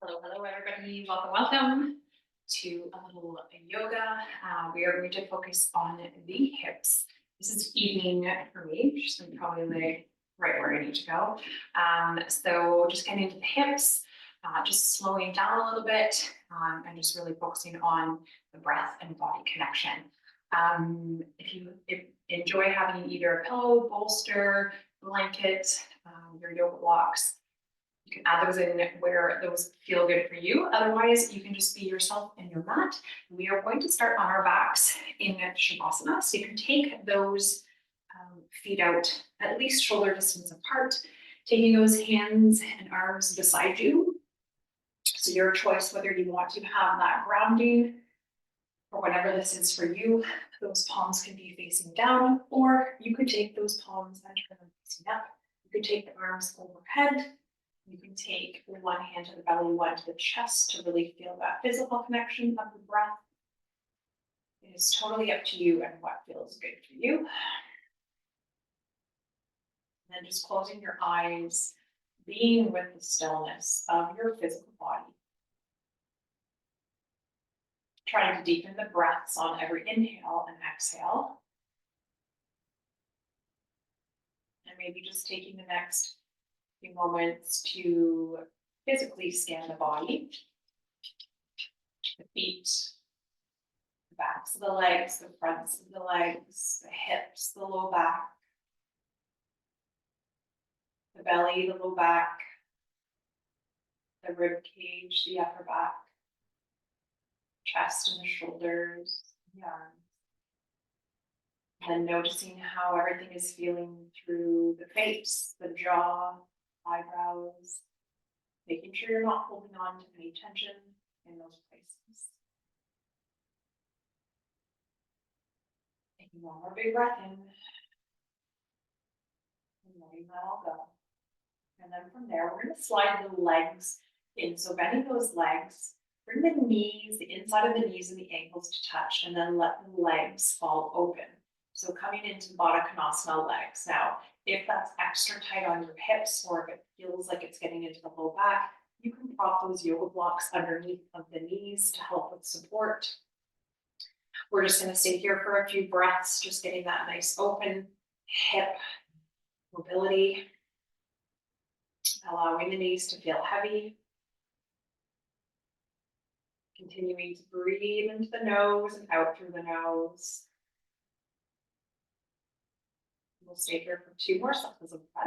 Hello, hello, everybody. Welcome, welcome to a little yoga. We are going to focus on the hips. This is evening for me, which is probably like right where I need to go. So just getting into the hips, just slowing down a little bit, and just really focusing on the breath and body connection. If you enjoy having either a pillow, bolster, blanket, your yoga blocks, you can add those in where those feel good for you. Otherwise, you can just be yourself in your mat. We are going to start on our backs in Shavasana. So you can take those feet out at least shoulder distance apart, taking those hands and arms beside you. So your choice whether you want to have that grounding or whatever this is for you. Those palms can be facing down, or you could take those palms and turn them facing up. You could take the arms overhead. You can take one hand to the belly, one to the chest to really feel that physical connection of the breath. It is totally up to you and what feels good for you. And then just closing your eyes, being with the stillness of your physical body. Trying to deepen the breaths on every inhale and exhale. And maybe just taking the next few moments to physically scan the body, the feet, the backs of the legs, the fronts of the legs, the hips, the low back, the belly, the low back, the rib cage, the upper back, chest and the shoulders, the arms. And then noticing how everything is feeling through the face, the jaw, eyebrows, making sure you're not holding on to any tension in those places. Taking one more big breath in, and letting that all go. And then from there, we're going to slide the legs in. So bending those legs, bring the knees, the inside of the knees and the ankles to touch, and then let the legs fall open. So coming into Baddha Konasana legs. Now, if that's extra tight on your hips, or if it feels like it's getting into the low back, you can prop those yoga blocks underneath of the knees to help with support. We're just going to stay here for a few breaths, just getting that nice open hip mobility, allowing the knees to feel heavy. Continuing to breathe into the nose and out through the nose. We'll stay here for 2 more cycles of breath.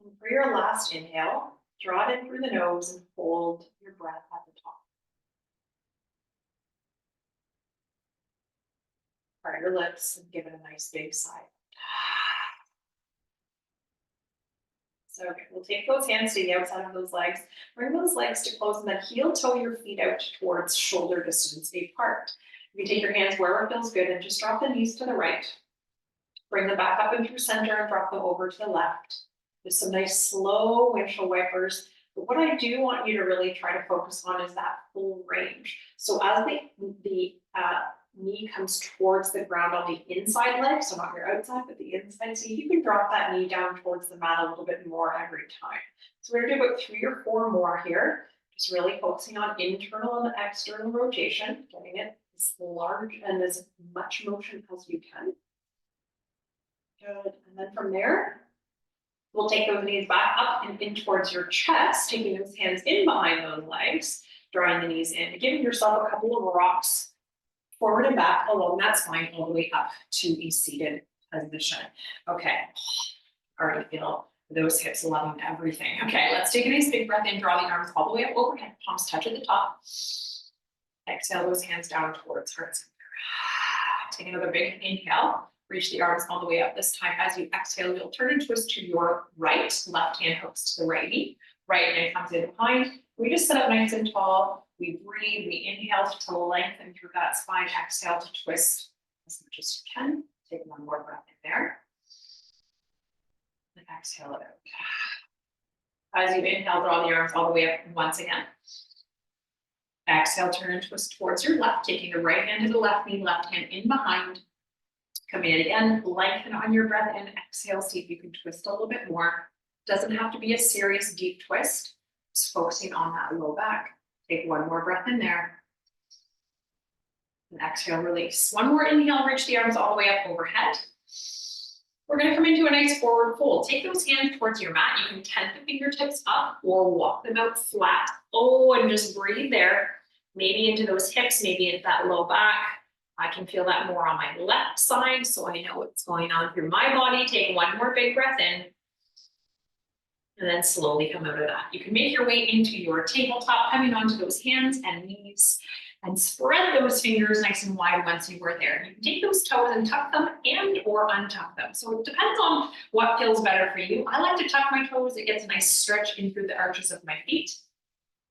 And for your last inhale, draw it in through the nose and hold your breath at the top. Part your lips and give it a nice big sigh. So okay, we'll take those hands to the outside of those legs, bring those legs to close, and then heel toe your feet out towards shoulder distance apart. You can take your hands wherever it feels good and just drop the knees to the right. Bring them back up and through center and drop them over to the left. With some nice slow windshield wipers. But what I do want you to really try to focus on is that full range. So as the knee comes towards the ground on the inside leg, so not your outside, but the inside. So you can drop that knee down towards the mat a little bit more every time. So we're gonna do about 3 or 4 more here. Just really focusing on internal and external rotation, getting it as large and as much motion as you can. Good, and then from there, we'll take those knees back up and in towards your chest, taking those hands in behind those legs, drawing the knees in, giving yourself a couple of rocks forward and back along that spine all the way up to a seated position. Okay, already feel those hips loving everything. Okay, let's take a nice big breath in, draw the arms all the way up overhead, palms touch at the top. Exhale those hands down towards heart center. Take another big inhale, reach the arms all the way up. This time as you exhale, you'll turn and twist to your right, left hand hooks to the right knee. Right hand comes in behind. We just sit up nice and tall. We breathe, we inhale to lengthen through that spine, exhale to twist as much as you can. Take one more breath in there. And exhale it out. As you inhale, draw the arms all the way up once again. Exhale, turn and twist towards your left, taking the right hand to the left knee, left hand in behind. Come in again, lengthen on your breath in, exhale, see if you can twist a little bit more. Doesn't have to be a serious deep twist, just focusing on that low back. Take one more breath in there. And exhale, release. One more inhale, reach the arms all the way up overhead. We're gonna come into a nice forward fold. Take those hands towards your mat. You can tent the fingertips up or walk them out flat. Oh, and just breathe there. Maybe into those hips, maybe into that low back. I can feel that more on my left side, so I know what's going on through my body. Take one more big breath in. And then slowly come out of that. You can make your way into your tabletop, coming onto those hands and knees, and spread those fingers nice and wide once you were there. You can take those toes and tuck them and or untuck them. So it depends on what feels better for you. I like to tuck my toes. It gets a nice stretch in through the arches of my feet.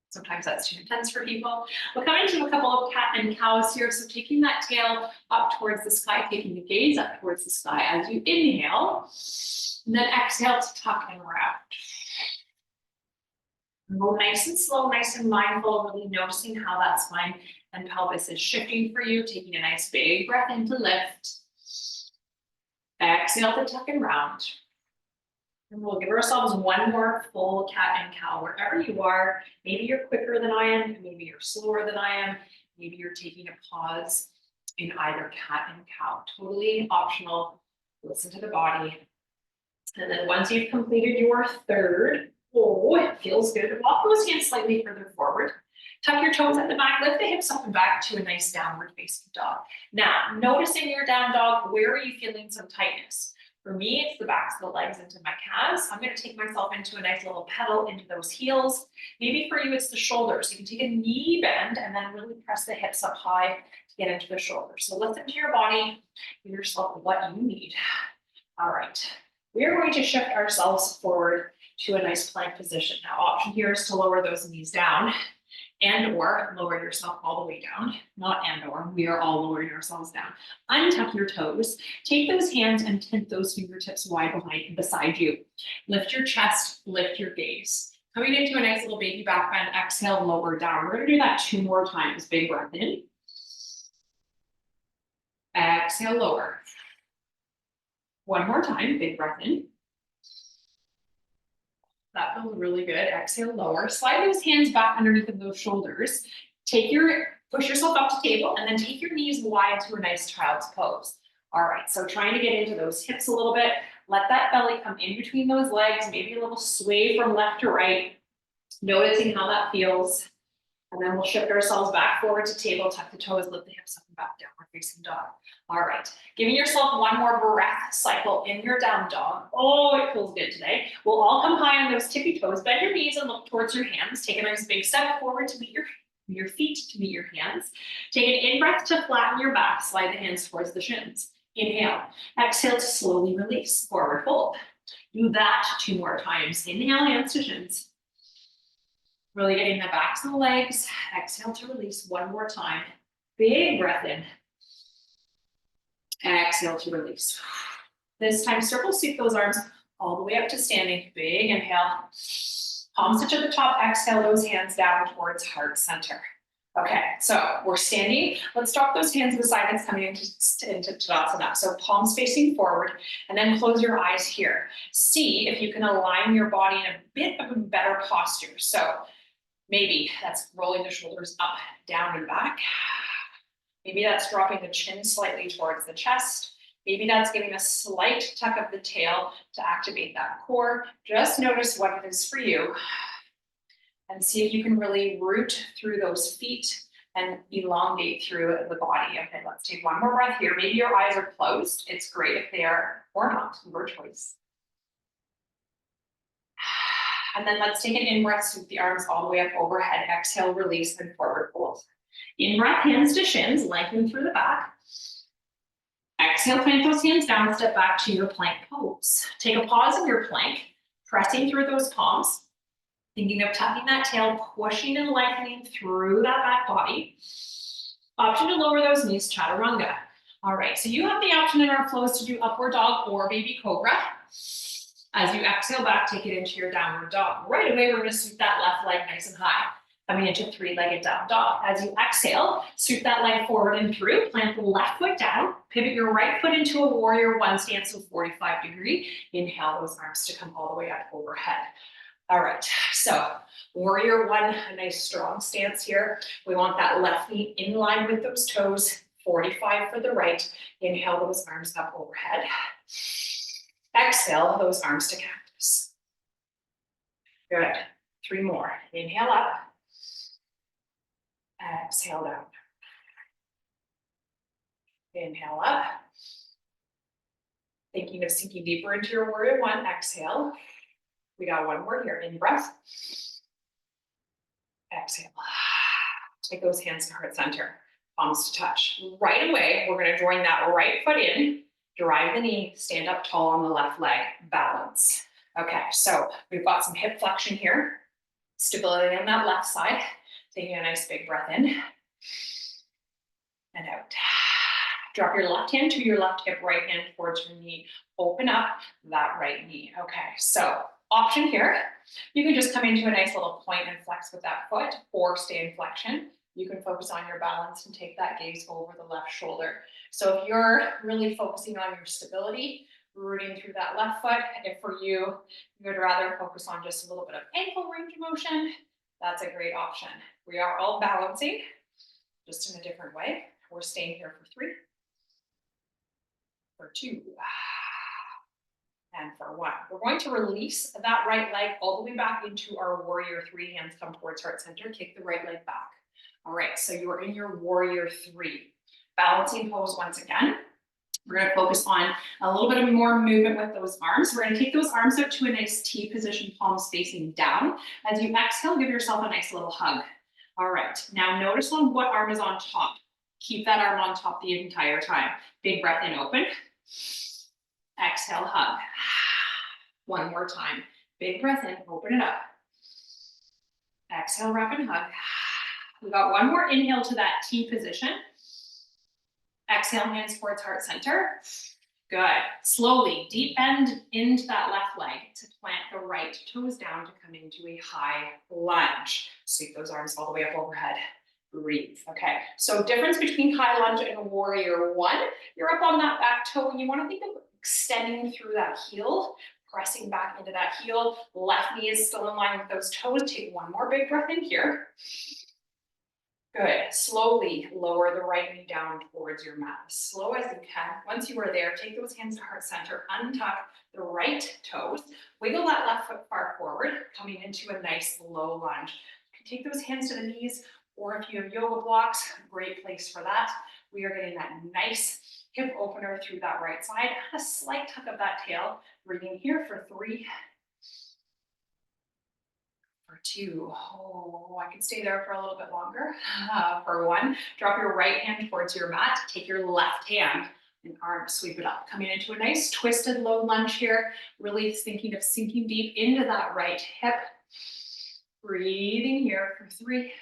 Sometimes that's too intense for people. We'll come into a couple of cat and cows here. So taking that tail up towards the sky, taking the gaze up towards the sky as you inhale, and then exhale to tuck and wrap. Go nice and slow, nice and mindful, really noticing how that spine and pelvis is shifting for you. Taking a nice big breath in to lift. Exhale to tuck and round. And we'll give ourselves one more full cat and cow wherever you are. Maybe you're quicker than I am, maybe you're slower than I am, maybe you're taking a pause in either cat and cow. Totally optional. Listen to the body. And then once you've completed your third, oh, it feels good. Walk those hands slightly further forward. Tuck your toes at the back, lift the hips up and back to a nice downward facing dog. Now, noticing your down dog, where are you feeling some tightness? For me, it's the backs of the legs into my calves. I'm going to take myself into a nice little pedal into those heels. Maybe for you, it's the shoulders. You can take a knee bend and then really press the hips up high to get into the shoulders. So listen to your body, give yourself what you need. All right, we're going to shift ourselves forward to a nice plank position. Now, option here is to lower those knees down and or lower yourself all the way down. Not and or, we are all lowering ourselves down. Untuck your toes. Take those hands and tent those fingertips wide behind beside you. Lift your chest, lift your gaze. Coming into a nice little baby back bend, exhale, lower down. We're gonna do that 2 more times. Big breath in. Exhale, lower. One more time, big breath in. That feels really good. Exhale, lower. Slide those hands back underneath of those shoulders. Push yourself up to table and then take your knees wide to a nice child's pose. All right, so trying to get into those hips a little bit. Let that belly come in between those legs, maybe a little sway from left to right. Noticing how that feels. And then we'll shift ourselves back forward to table, tuck the toes, lift the hips up and back, downward facing dog. All right, giving yourself one more breath cycle in your down dog. Oh, it feels good today. We'll all come high on those tippy toes, bend your knees and look towards your hands. Take a nice big step forward to meet your feet, to meet your hands. Take an in-breath to flatten your back, slide the hands towards the shins. Inhale, exhale to slowly release, forward fold. Do that 2 more times. Inhale, hands to shins. Really getting the backs of the legs. Exhale to release 1 more time. Big breath in. Exhale to release. This time, circle sweep those arms all the way up to standing. Big inhale. Palms touch at the top. Exhale those hands down towards heart center. Okay, so we're standing. Let's drop those hands beside us coming into Tadasana. So palms facing forward and then close your eyes here. See if you can align your body in a bit of a better posture. So maybe that's rolling the shoulders up, down, and back. Maybe that's dropping the chin slightly towards the chest. Maybe that's giving a slight tuck of the tail to activate that core. Just notice what it is for you and see if you can really root through those feet and elongate through the body. Okay, let's take 1 more breath here. Maybe your eyes are closed. It's great if they are or not, your choice. And then let's take an in-breath, sweep the arms all the way up overhead. Exhale, release, and forward fold. In-breath, hands to shins, lengthen through the back. Exhale, plant those hands down, step back to your plank pose. Take a pause in your plank, pressing through those palms, thinking of tucking that tail, pushing and lengthening through that back body. Option to lower those knees, chaturanga. All right, so you have the option in our flows to do upward dog or baby cobra. As you exhale back, take it into your downward dog. Right away, we're gonna sweep that left leg nice and high. Coming into three-legged down dog. As you exhale, scoot that leg forward and through, plant the left foot down, pivot your right foot into a warrior one stance, so 45-degree. Inhale those arms to come all the way up overhead. All right, so warrior one, a nice strong stance here. We want that left knee in line with those toes, 45 for the right. Inhale those arms up overhead. Exhale those arms to cactus. Good. 3 more. Inhale up. Exhale down. Inhale up. Thinking of sinking deeper into your warrior one. Exhale. We got one more here. In breath. Exhale. Take those hands to heart center. Palms to touch. Right away, we're going to join that right foot in. Drive the knee. Stand up tall on the left leg. Balance. Okay, so we've got some hip flexion here. Stability on that left side. Taking a nice big breath in and out. Drop your left hand to your left hip, right hand towards your knee. Open up that right knee. Okay, so option here. You can just come into a nice little point and flex with that foot or stay in flexion. You can focus on your balance and take that gaze over the left shoulder. So if you're really focusing on your stability, rooting through that left foot, if for you, you would rather focus on just a little bit of ankle range of motion, that's a great option. We are all balancing, just in a different way. We're staying here for 3, for 2, and for 1. We're going to release that right leg all the way back into our warrior 3. Hands come towards heart center. Kick the right leg back. All right, so you are in your warrior 3. Balancing pose once again. We're going to focus on a little bit of more movement with those arms. We're going to take those arms out to a nice T position, palms facing down. As you exhale, give yourself a nice little hug. All right, now notice on what arm is on top. Keep that arm on top the entire time. Big breath in, open. Exhale, hug. One more time. Big breath in, open it up. Exhale, wrap and hug. We got one more inhale to that T position. Exhale, hands towards heart center. Good. Slowly, deep bend into that left leg to plant the right toes down to come into a high lunge. Sweep those arms all the way up overhead. Breathe. Okay, so difference between high lunge and warrior 1. You're up on that back toe and you want to think of extending through that heel, pressing back into that heel. Left knee is still in line with those toes. Take one more big breath in here. Good. Slowly lower the right knee down towards your mat, as slow as you can. Once you are there, take those hands to heart center, untuck the right toes, wiggle that left foot far forward, coming into a nice low lunge. You can take those hands to the knees, or if you have yoga blocks, great place for that. We are getting that nice hip opener through that right side, a slight tuck of that tail. Breathing here for 3, for 2, oh, I could stay there for a little bit longer. For 1, drop your right hand towards your mat, take your left hand and arm, sweep it up. Coming into a nice twisted low lunge here, really thinking of sinking deep into that right hip. Breathing here for 3,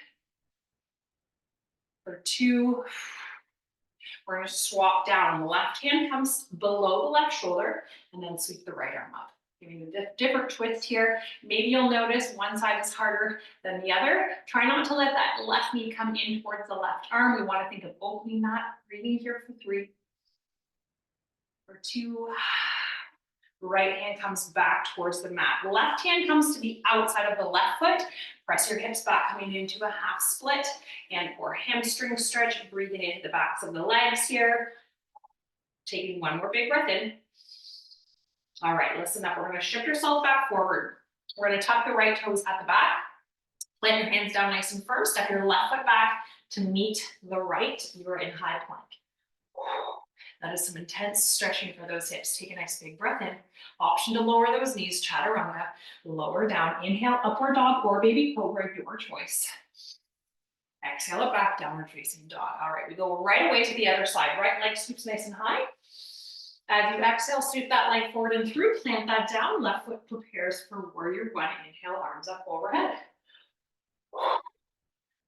for 2. We're going to swap down. The left hand comes below the left shoulder and then sweep the right arm up. Giving a different twist here. Maybe you'll notice one side is harder than the other. Try not to let that left knee come in towards the left arm. We want to think of opening that. Breathing here for 3, for 2. Right hand comes back towards the mat. Left hand comes to the outside of the left foot. Press your hips back, coming into a half split and or hamstring stretch. Breathing into the backs of the legs here. Taking one more big breath in. All right, listen up. We're going to shift yourself back forward. We're going to tuck the right toes at the back. Plant your hands down nice and firm. Step your left foot back to meet the right. You are in high plank. That is some intense stretching for those hips. Take a nice big breath in. Option to lower those knees, chaturanga. Lower down. Inhale, upward dog or baby cobra, your choice. Exhale it back, downward facing dog. All right, we go right away to the other side. Right leg sweeps nice and high. As you exhale, sweep that leg forward and through. Plant that down. Left foot prepares for warrior 1. Inhale, arms up overhead.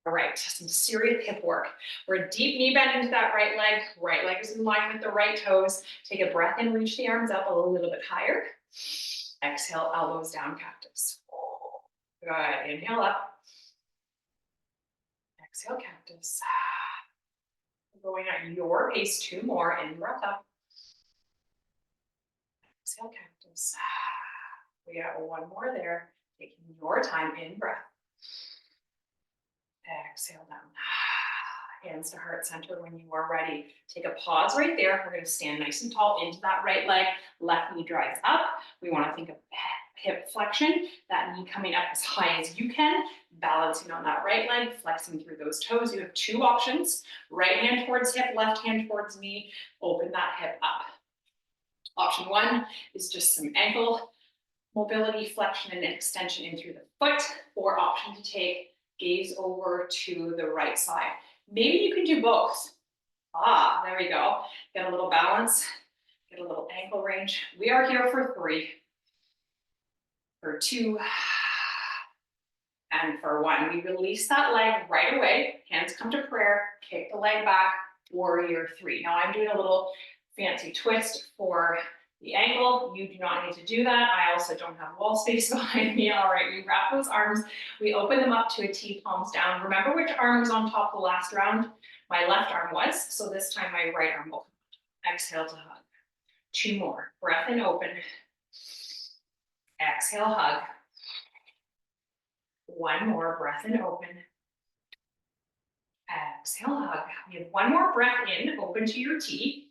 All right, some serious hip work. We're a deep knee bend into that right leg. Right leg is in line with the right toes. Take a breath and reach the arms up a little bit higher. Exhale, elbows down, cactus. Good. Inhale up. Exhale, cactus. Going at your pace, 2 more, in breath up. Exhale, cactus. We got 1 more there. Taking your time, in breath. Exhale down. Hands to heart center when you are ready. Take a pause right there. We're going to stand nice and tall into that right leg. Left knee drives up. We want to think of hip flexion. That knee coming up as high as you can. Balancing on that right leg, flexing through those toes. You have 2 options. Right hand towards hip, left hand towards knee. Open that hip up. Option 1 is just some ankle mobility, flexion, and extension in through the foot. Or option to take, gaze over to the right side. Maybe you can do both. There we go. Get a little balance, get a little ankle range. We are here for 3, for 2, and for 1. We release that leg right away. Hands come to prayer, kick the leg back, warrior 3. Now I'm doing a little fancy twist for the ankle. You do not need to do that. I also don't have wall space behind me. All right, we wrap those arms. We open them up to a T, palms down. Remember which arm was on top the last round? My left arm was, so this time my right arm will come. Exhale to hug. 2 more. Breath in, open. Exhale, hug. 1 more. Breath in, open. Exhale, hug. We have 1 more breath in, open to your T.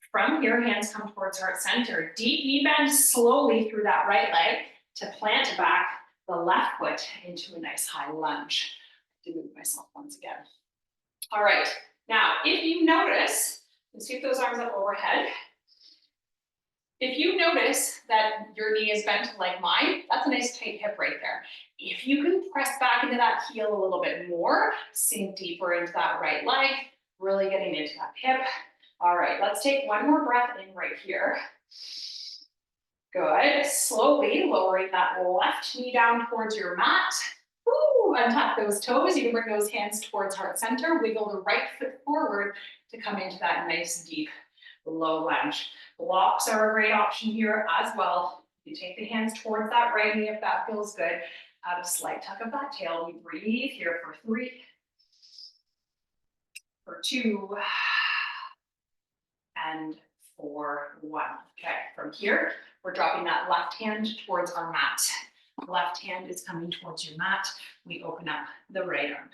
From here, hands come towards heart center. Deep knee bend slowly through that right leg to plant back the left foot into a nice high lunge. To move myself once again. All right, now if you notice, let's sweep those arms up overhead. If you notice that your knee is bent like mine, that's a nice tight hip right there. If you can press back into that heel a little bit more, sink deeper into that right leg, really getting into that hip. All right, let's take 1 more breath in right here. Good. Slowly lowering that left knee down towards your mat. Woo, untuck those toes. You can bring those hands towards heart center. Wiggle the right foot forward to come into that nice deep low lunge. Blocks are a great option here as well. You take the hands towards that right knee if that feels good. Add a slight tuck of that tail. We breathe here for 3, for 2, and for 1. Okay, from here, we're dropping that left hand towards our mat. Left hand is coming towards your mat. We open up the right arm.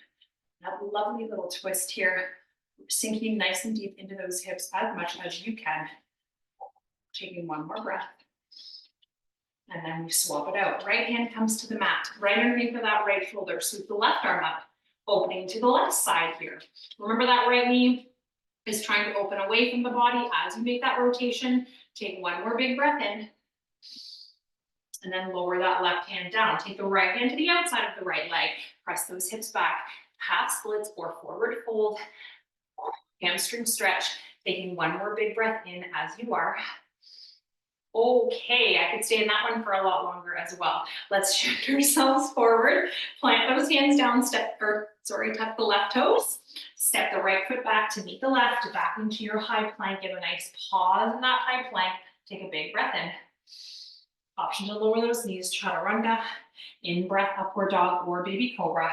That lovely little twist here, sinking nice and deep into those hips as much as you can. Taking 1 more breath. And then we swap it out. Right hand comes to the mat, right underneath of that right shoulder. Sweep the left arm up, opening to the left side here. Remember that right knee is trying to open away from the body as you make that rotation. Take 1 more big breath in. And then lower that left hand down. Take the right hand to the outside of the right leg. Press those hips back. Half splits or forward fold. Hamstring stretch. Taking 1 more big breath in as you are. Okay, I could stay in that one for a lot longer as well. Let's shift ourselves forward. Plant those hands down, tuck the left toes. Step the right foot back to meet the left, back into your high plank. Give a nice pause in that high plank. Take a big breath in. Option to lower those knees, chaturanga. In breath, upward dog or baby cobra.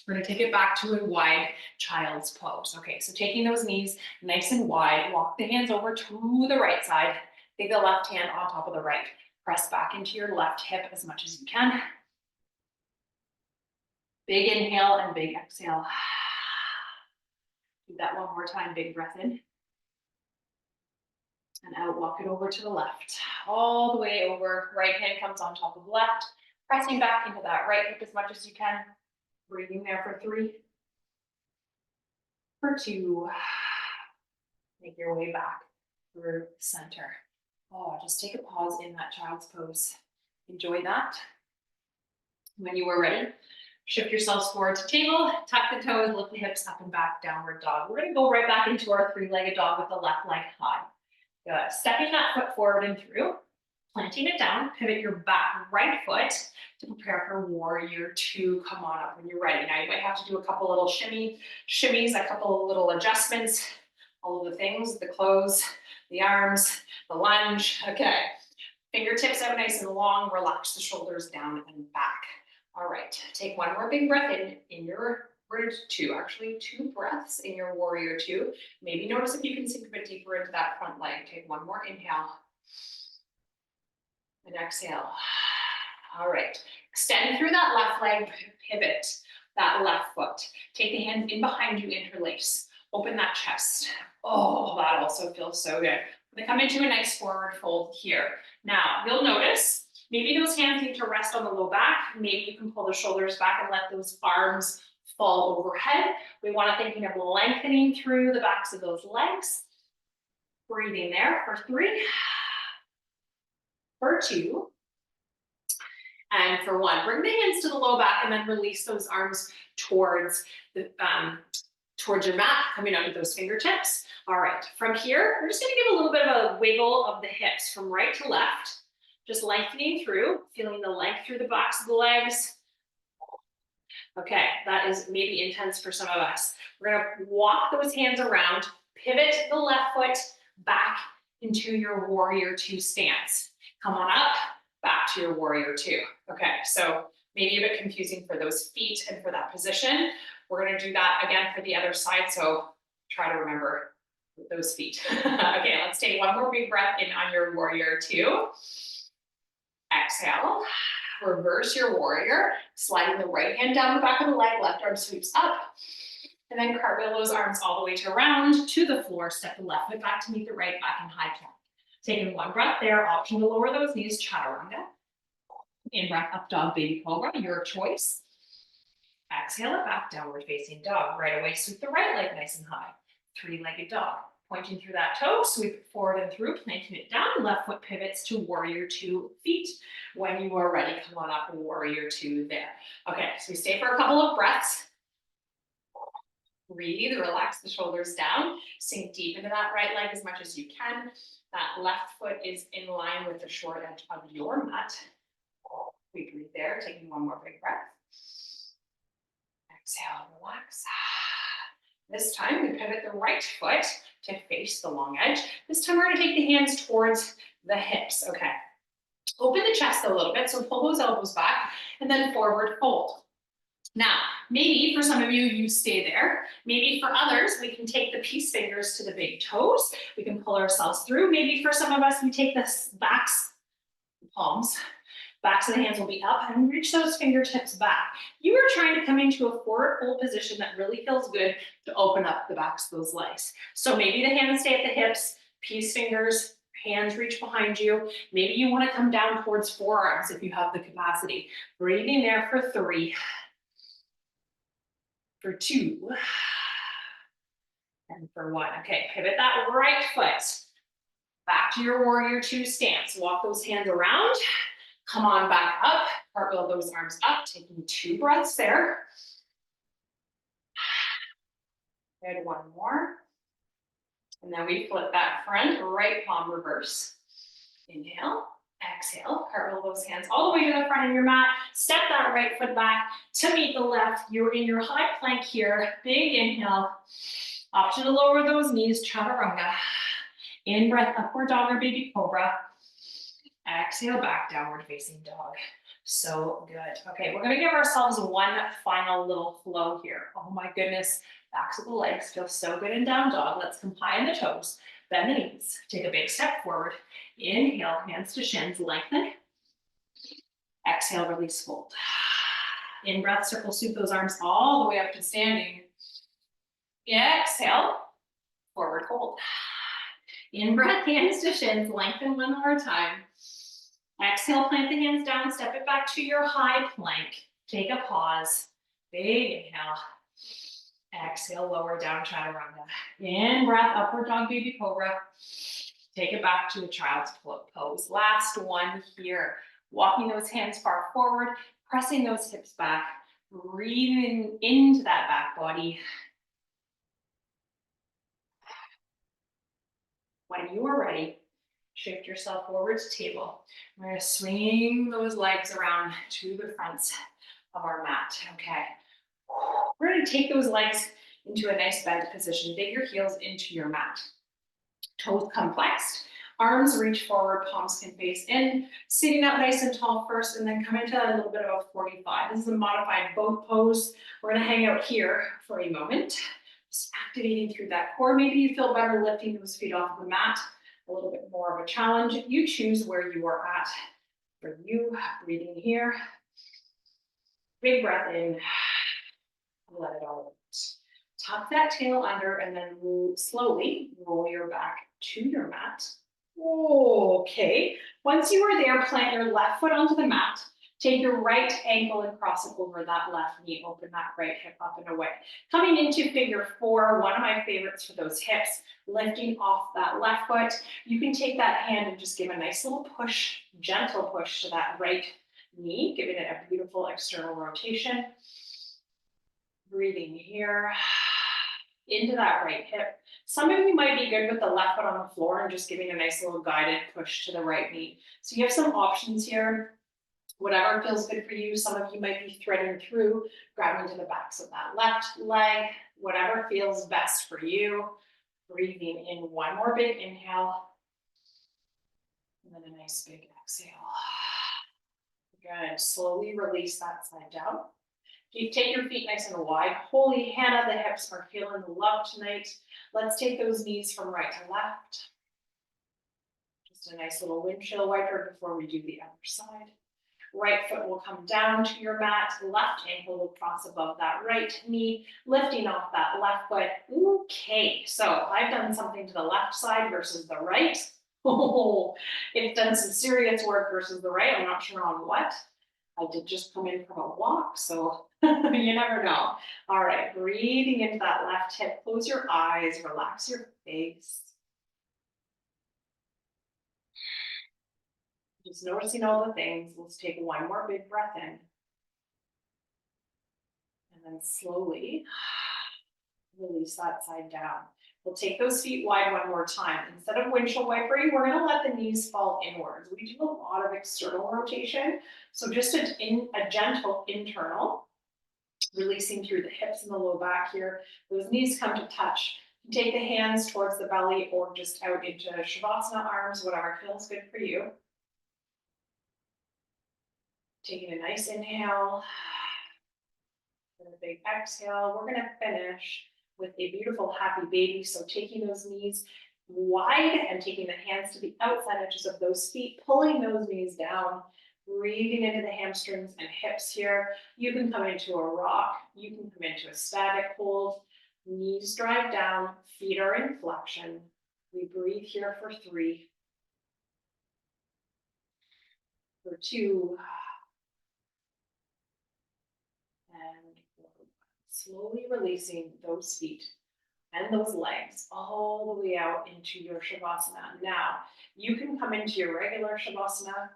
We're gonna take it back to a wide child's pose. Okay, so taking those knees nice and wide, walk the hands over to the right side. Take the left hand on top of the right. Press back into your left hip as much as you can. Big inhale and big exhale. Do that 1 more time, big breath in. And out, walk it over to the left. All the way over, right hand comes on top of left. Pressing back into that right hip as much as you can. Breathing there for 3, for 2. Make your way back through center. Oh, just take a pause in that child's pose. Enjoy that. When you are ready, shift yourselves forward to table, tuck the toes, lift the hips up and back, downward dog. We're gonna go right back into our 3-legged dog with the left leg high. Good, stepping that foot forward and through, planting it down, pivot your back right foot to prepare for warrior 2. Come on up when you're ready. Now you might have to do a couple little shimmies, a couple of little adjustments, all of the things, the close, the arms, the lunge. Okay, fingertips out nice and long, relax the shoulders down and back. All right, take 1 more big breath in your we're gonna do two breaths in your warrior two. Maybe notice if you can sink a bit deeper into that front leg. Take one more inhale. And exhale. All right, extend through that left leg, pivot that left foot. Take the hands in behind you, interlace. Open that chest. Oh, that also feels so good. I'm gonna come into a nice forward fold here. Now, you'll notice, maybe those hands need to rest on the low back. Maybe you can pull the shoulders back and let those arms fall overhead. We want to thinking of lengthening through the backs of those legs. Breathing there for 3, for 2, and for 1. Bring the hands to the low back and then release those arms towards the towards your mat, coming out with those fingertips. All right, from here, we're just gonna give a little bit of a wiggle of the hips from right to left, just lengthening through, feeling the length through the backs of the legs. Okay, that is maybe intense for some of us. We're gonna walk those hands around, pivot the left foot back into your warrior two stance. Come on up, back to your warrior two. Okay, so maybe a bit confusing for those feet and for that position. We're gonna do that again for the other side, so try to remember those feet. Okay, let's take one more big breath in on your warrior two. Exhale, reverse your warrior, sliding the right hand down the back of the leg, left arm sweeps up, and then cartwheel those arms all the way to around to the floor, step the left foot back to meet the right back in high plank. Taking one breath there, option to lower those knees, chaturanga. In breath, up dog, baby cobra, your choice. Exhale it back, downward facing dog. Right away, sweep the right leg nice and high. 3-legged dog. Pointing through that toe, sweep it forward and through, planting it down. Left foot pivots to warrior two feet. When you are ready, come on up, warrior two there. Okay, so we stay for a couple of breaths. Breathe, relax the shoulders down. Sink deep into that right leg as much as you can. That left foot is in line with the short edge of your mat. We breathe there, taking one more big breath. Exhale, relax. This time we pivot the right foot to face the long edge. This time we're gonna take the hands towards the hips, okay. Open the chest a little bit, so pull those elbows back and then forward fold. Now, maybe for some of you, you stay there. Maybe for others, we can take the peace fingers to the big toes. We can pull ourselves through. Maybe for some of us, we take the backs, palms, backs of the hands will be up and reach those fingertips back. You are trying to come into a forward fold position that really feels good to open up the backs of those legs. So maybe the hands stay at the hips, peace fingers, hands reach behind you. Maybe you want to come down towards forearms if you have the capacity. Breathing there for 3, for 2, and for 1. Okay, pivot that right foot back to your warrior two stance. Walk those hands around. Come on back up, cartwheel those arms up, taking 2 breaths there. Good, 1 more. And then we flip that front right palm reverse. Inhale, exhale, cartwheel those hands all the way to the front of your mat. Step that right foot back to meet the left. You're in your high plank here. Big inhale. Option to lower those knees, chaturanga. In breath, upward dog or baby cobra. Exhale, back, downward facing dog. So good. Okay, we're gonna give ourselves one final little flow here. Oh my goodness, backs of the legs feel so good in down dog. Let's combine the toes, bend the knees, take a big step forward. Inhale, hands to shins, lengthen. Exhale, release, fold. In breath, circle sweep those arms all the way up to standing. Exhale, forward fold. In breath, hands to shins, lengthen one more time. Exhale, plant the hands down, step it back to your high plank. Take a pause, big inhale. Exhale, lower down, chaturanga. In breath, upward dog, baby cobra. Take it back to a child's pose. Last one here. Walking those hands far forward, pressing those hips back, breathing into that back body. When you are ready, shift yourself forward to table. We're gonna swing those legs around to the front of our mat, okay? We're gonna take those legs into a nice bent position. Dig your heels into your mat. Toes come flexed. Arms reach forward, palms can face in, sitting up nice and tall first, and then come into a little bit of a 45. This is a modified boat pose. We're gonna hang out here for a moment, just activating through that core. Maybe you feel better lifting those feet off the mat, a little bit more of a challenge. You choose where you are at. For you, breathing here. Big breath in, let it all out. Tuck that tail under and then slowly roll your back to your mat. Okay, once you are there, plant your left foot onto the mat. Take your right ankle and cross it over that left knee. Open that right hip up and away. Coming into figure 4, one of my favorites for those hips, lifting off that left foot. You can take that hand and just give a nice little push, gentle push to that right knee, giving it a beautiful external rotation. Breathing here into that right hip. Some of you might be good with the left foot on the floor and just giving a nice little guided push to the right knee. So you have some options here. Whatever feels good for you. Some of you might be threading through, grabbing to the backs of that left leg, whatever feels best for you. Breathing in one more big inhale, and then a nice big exhale. Good, slowly release that side down. You take your feet nice and wide. Holy Hannah, the hips are feeling the love tonight. Let's take those knees from right to left. Just a nice little windshield wiper before we do the other side. Right foot will come down to your mat. Left ankle will cross above that right knee, lifting off that left foot. Okay, so I've done something to the left side versus the right. Oh, it's done some serious work versus the right. I'm not sure on what. I did just come in from a walk, so you never know. All right, breathing into that left hip. Close your eyes, relax your face. Just noticing all the things. Let's take one more big breath in. And then slowly release that side down. We'll take those feet wide one more time. Instead of windshield wipering, we're gonna let the knees fall inwards. We do a lot of external rotation. So just a gentle internal, releasing through the hips and the low back here. Those knees come to touch. Take the hands towards the belly or just out into Shavasana arms, whatever feels good for you. Taking a nice inhale, and a big exhale. We're gonna finish with a beautiful happy baby. So taking those knees wide and taking the hands to the outside edges of those feet, pulling those knees down, breathing into the hamstrings and hips here. You can come into a rock. You can come into a static hold. Knees drive down, feet are in flexion. We breathe here for 3, for 2, and slowly releasing those feet and those legs all the way out into your Shavasana. Now, you can come into your regular Shavasana.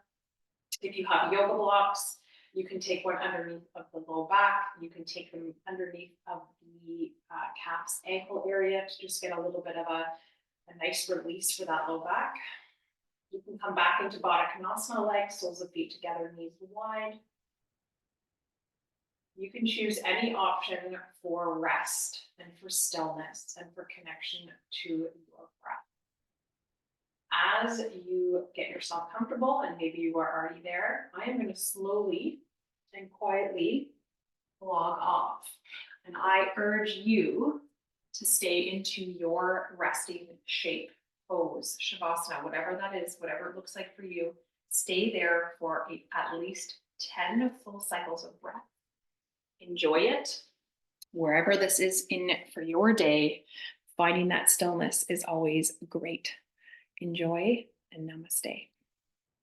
If you have yoga blocks, you can take one underneath of the low back. You can take them underneath of the calves ankle area to just get a little bit of a nice release for that low back. You can come back into Baddha Konasana, legs, soles of feet together, knees wide. You can choose any option for rest and for stillness and for connection to your breath. As you get yourself comfortable, and maybe you are already there, I am going to slowly and quietly log off. And I urge you to stay into your resting shape, pose, Shavasana, whatever that is, whatever it looks like for you. Stay there for at least 10 full cycles of breath. Enjoy it. Wherever this is in for your day, finding that stillness is always great. Enjoy and namaste.